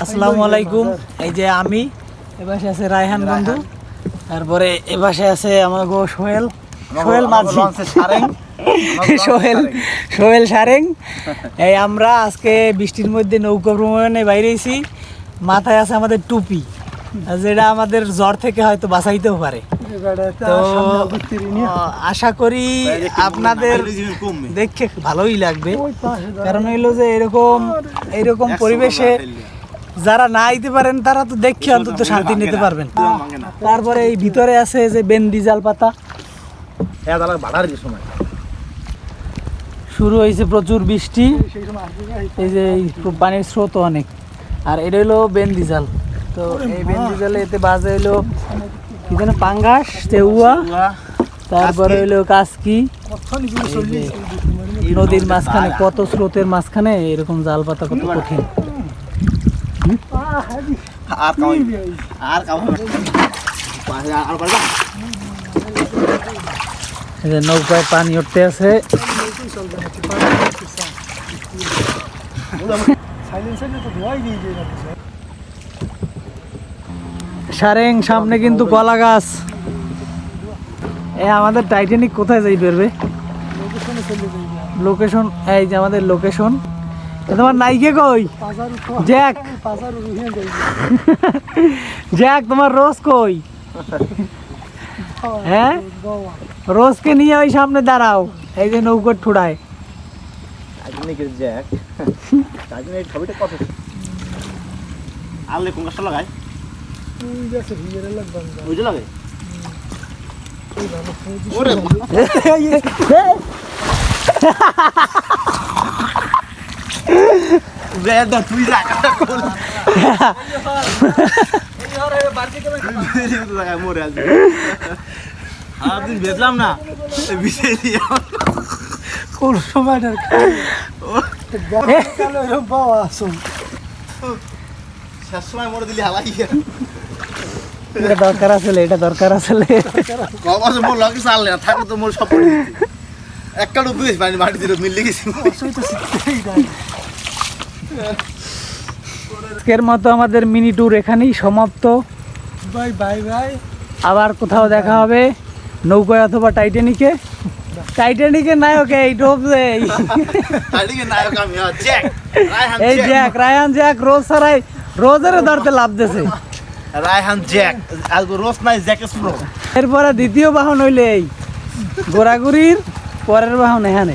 আসসালামু আলাইকুম। এই যে আমি, এপাশে আছে রায়হান বন্ধু, তারপরে এপাশে আছে আমার সোহেল মাঝি, সোহেল সারেং। এই আমরা আজকে বৃষ্টির মধ্যে নৌকা ভ্রমণে বাইরেছি। মাথায় আছে আমাদের টুপি, যেটা আমাদের জ্বর থেকে হয়তো বাঁচাইতেও পারে। তো আশা করি আপনাদের দেখে ভালোই লাগবে, কারণ হইলো যে এরকম পরিবেশে যারা না আইতে পারেন তারা তো দেখে অন্তত শান্তি নিতে পারবেন। তারপরে এই ভিতরে আছে যে বেন্দি জাল পাতা, শুরু হয়েছে প্রচুর বৃষ্টি, এই যে পানির স্রোত অনেক। আর এটা হলো বেন্দি জাল। তো এই বেন্দি জালে এতে বাজে হইলো কি যেন পাঙ্গাস, চেউয়া, তারপরে হইলো কাসকি। নদীর মাঝখানে কত স্রোতের মাঝখানে এরকম জাল পাতা কত কঠিন। নৌকায় পানি উঠতে আছে। সারেং সামনে কিন্তু কলা গাছ। আমাদের টাইটানিক কোথায় যাই বেরবে? লোকেশন এই যে আমাদের লোকেশন। তোমার নাইকে কই? জ্যাক, জ্যাক তোমার রোজ কই? হ্যাঁ, রোজকে নিয়ে ওই সামনে দাঁড়াও, এই যে নৌকর ঠুড়ায়। জ্যাক ছবিটা কত আনলে কোন গাছটা লাগায়? ওইটা লাগে। তুই মরে আসবি। বেচলাম না কোন সময় মরে দিলি হালাই। এটা দরকার আছে, এটা দরকার আছে। মোর লগে চাললে না থাকে তো মোর সব একটা ডুবিস পানি মাটি দিল মিললে গেছি। আজকের মতো আমাদের মিনি ট্যুর এখানেই সমাপ্ত। Bye bye bye. আবার কোথাও দেখা হবে নৌকায় অথবা টাইটানিকে। টাইটানিকের নায়ক এই ডোবলে, এই জ্যাক, রায়হান জ্যাক রোজ সারাই রোজের ধরতে লাভ দিয়েছে। রায়হান জ্যাক রোজ নাই জ্যাক স্প্রো। এরপরে দ্বিতীয় বাহন হইলে এই ঘোরাঘুরির পরের বাহন এখানে।